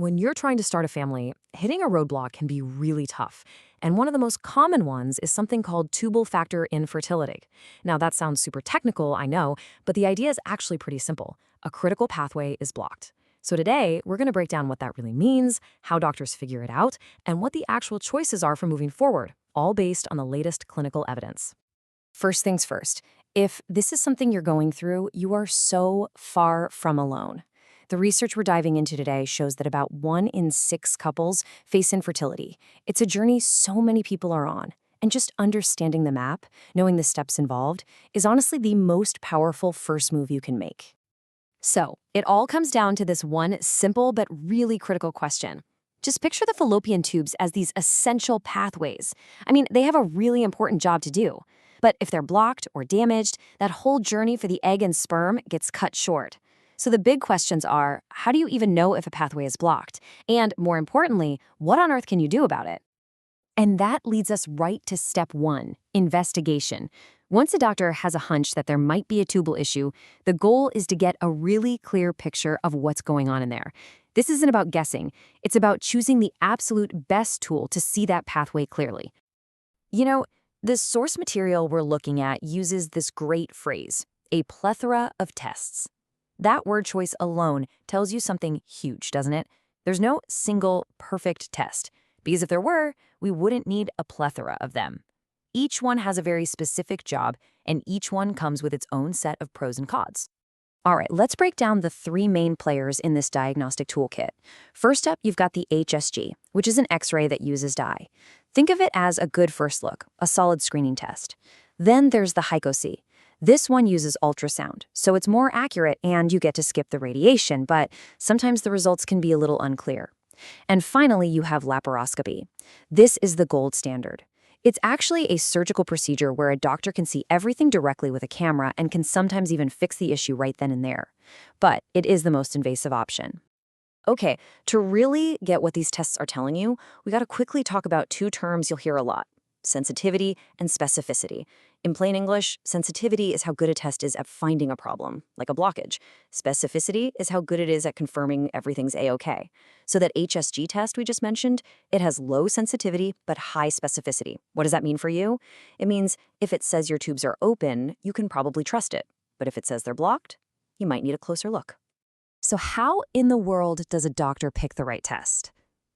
When you're trying to start a family, hitting a roadblock can be really tough. And one of the most common ones is something called Tubal factor infertility. Now, that sounds super technical, I know, but the idea is actually pretty simple. A critical pathway is blocked. So today, we're going to break down what that really means, how doctors figure it out, and what the actual choices are for moving forward, all based on the latest clinical evidence. First things first, if this is something you're going through, you are so far from alone. The research we're diving into today shows that about 1 in 6 couples face infertility. It's a journey so many people are on. And just understanding the map, knowing the steps involved, is honestly the most powerful first move you can make. So, it all comes down to this one simple but really critical question. Just picture the fallopian tubes as these essential pathways. I mean, they have a really important job to do. But if they're blocked or damaged, that whole journey for the egg and sperm gets cut short. So the big questions are, how do you even know if a pathway is blocked? And more importantly, what on earth can you do about it? And that leads us right to step 1, investigation. Once a doctor has a hunch that there might be a tubal issue, the goal is to get a really clear picture of what's going on in there. This isn't about guessing. It's about choosing the absolute best tool to see that pathway clearly. You know, the source material we're looking at uses this great phrase, a plethora of tests. That word choice alone tells you something huge, doesn't it? There's no single perfect test, because if there were, we wouldn't need a plethora of them. Each one has a very specific job, and each one comes with its own set of pros and cons. All right, let's break down the 3 main players in this diagnostic toolkit. First up, you've got the HSG, which is an X-ray that uses dye. Think of it as a good first look, a solid screening test. Then there's the HycoC. This one uses ultrasound, so it's more accurate and you get to skip the radiation, but sometimes the results can be a little unclear. And finally, you have laparoscopy. This is the gold standard. It's actually a surgical procedure where a doctor can see everything directly with a camera and can sometimes even fix the issue right then and there. But it is the most invasive option. Okay, to really get what these tests are telling you, we got to quickly talk about 2 terms you'll hear a lot: sensitivity and specificity. In plain English, sensitivity is how good a test is at finding a problem, like a blockage. Specificity is how good it is at confirming everything's A-okay. So that HSG test we just mentioned, it has low sensitivity but high specificity. What does that mean for you? It means if it says your tubes are open, you can probably trust it. But if it says they're blocked, you might need a closer look. So how in the world does a doctor pick the right test?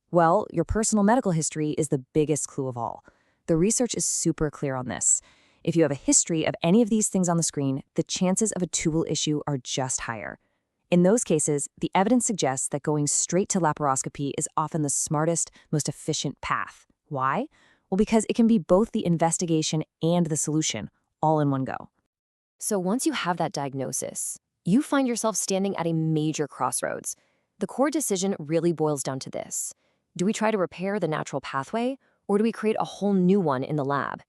Well, your personal medical history is the biggest clue of all. The research is super clear on this. If you have a history of any of these things on the screen, the chances of a tubal issue are just higher. In those cases, the evidence suggests that going straight to laparoscopy is often the smartest, most efficient path. Why? Well, because it can be both the investigation and the solution, all in one go. So once you have that diagnosis, you find yourself standing at a major crossroads. The core decision really boils down to this. Do we try to repair the natural pathway, or do we create a whole new one in the lab?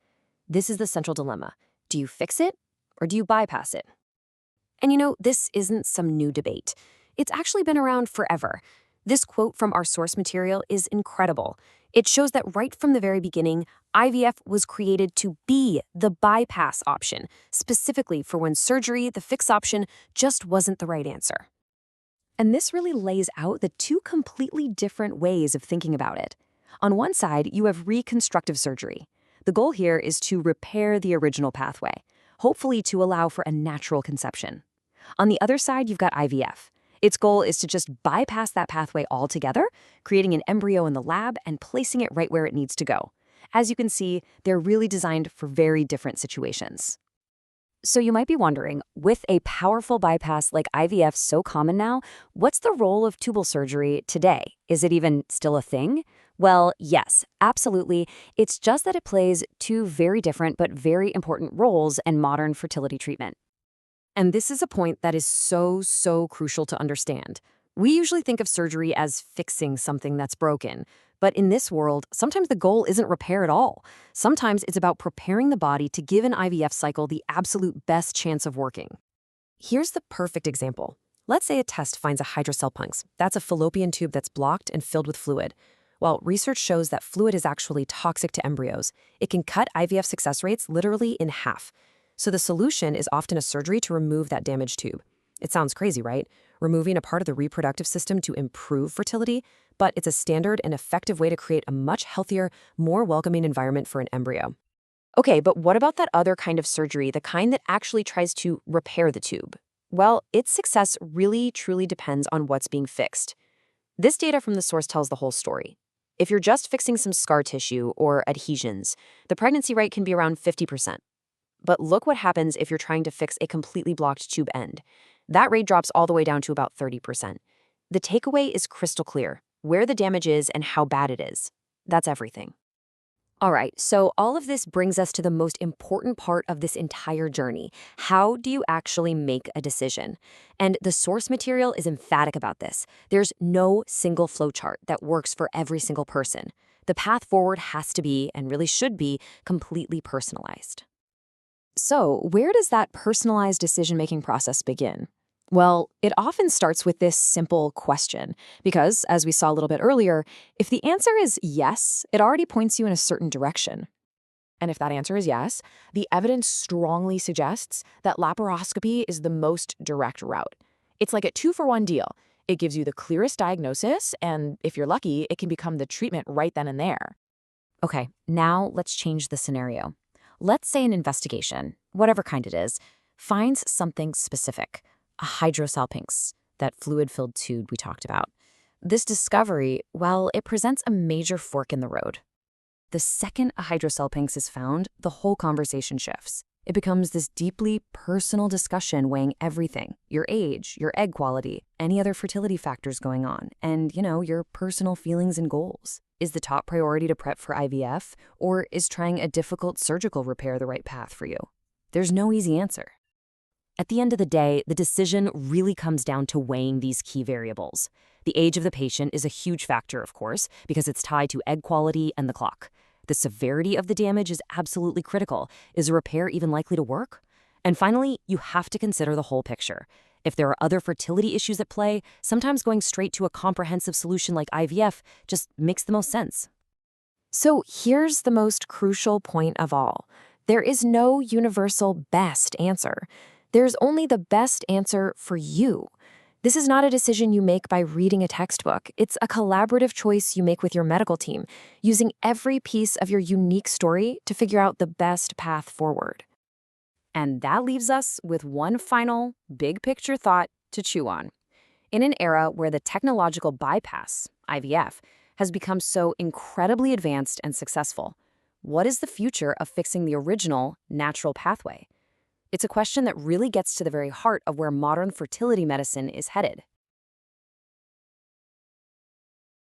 This is the central dilemma. Do you fix it, or do you bypass it? And you know, this isn't some new debate. It's actually been around forever. This quote from our source material is incredible. It shows that right from the very beginning, IVF was created to be the bypass option, specifically for when surgery, the fix option, just wasn't the right answer. And this really lays out the 2 completely different ways of thinking about it. On one side, you have reconstructive surgery. The goal here is to repair the original pathway, hopefully to allow for a natural conception. On the other side, you've got IVF. Its goal is to just bypass that pathway altogether, creating an embryo in the lab and placing it right where it needs to go. As you can see, they're really designed for very different situations. So you might be wondering, with a powerful bypass like IVF so common now, what's the role of tubal surgery today? Is it even still a thing? Well, yes, absolutely. It's just that it plays 2 very different but very important roles in modern fertility treatment. And this is a point that is so crucial to understand. We usually think of surgery as fixing something that's broken. But in this world, sometimes the goal isn't repair at all. Sometimes it's about preparing the body to give an IVF cycle the absolute best chance of working. Here's the perfect example. Let's say a test finds a hydrocele. That's a fallopian tube that's blocked and filled with fluid. Well, research shows that fluid is actually toxic to embryos. It can cut IVF success rates literally in half. So the solution is often a surgery to remove that damaged tube. It sounds crazy, right? removing a part of the reproductive system to improve fertility, but it's a standard and effective way to create a much healthier, more welcoming environment for an embryo. Okay, but what about that other kind of surgery, the kind that actually tries to repair the tube? Well, its success really truly depends on what's being fixed. This data from the source tells the whole story. If you're just fixing some scar tissue or adhesions, the pregnancy rate can be around 50%. But look what happens if you're trying to fix a completely blocked tube end. That rate drops all the way down to about 30%. The takeaway is crystal clear: where the damage is and how bad it is. That's everything. All right, so all of this brings us to the most important part of this entire journey. How do you actually make a decision? And the source material is emphatic about this. There's no single flowchart that works for every single person. The path forward has to be, and really should be, completely personalized. So, where does that personalized decision-making process begin? Well, it often starts with this simple question, because, as we saw a little bit earlier, if the answer is yes, it already points you in a certain direction. And if that answer is yes, the evidence strongly suggests that laparoscopy is the most direct route. It's like a two-for-one deal. It gives you the clearest diagnosis, and if you're lucky, it can become the treatment right then and there. Okay, now let's change the scenario. Let's say an investigation, whatever kind it is, finds something specific: a hydrosalpinx, that fluid-filled tube we talked about. This discovery, well, it presents a major fork in the road. The second a hydrosalpinx is found, the whole conversation shifts. It becomes this deeply personal discussion weighing everything: your age, your egg quality, any other fertility factors going on, and, your personal feelings and goals. Is the top priority to prep for IVF, or is trying a difficult surgical repair the right path for you? There's no easy answer. At the end of the day, the decision really comes down to weighing these key variables. The age of the patient is a huge factor, of course, because it's tied to egg quality and the clock. The severity of the damage is absolutely critical. Is a repair even likely to work? And finally, you have to consider the whole picture. If there are other fertility issues at play, sometimes going straight to a comprehensive solution like IVF just makes the most sense. So here's the most crucial point of all. There is no universal best answer. There's only the best answer for you. This is not a decision you make by reading a textbook. It's a collaborative choice you make with your medical team, using every piece of your unique story to figure out the best path forward. And that leaves us with one final, big picture thought to chew on. In an era where the technological bypass, IVF, has become so incredibly advanced and successful, what is the future of fixing the original natural pathway? It's a question that really gets to the very heart of where modern fertility medicine is headed.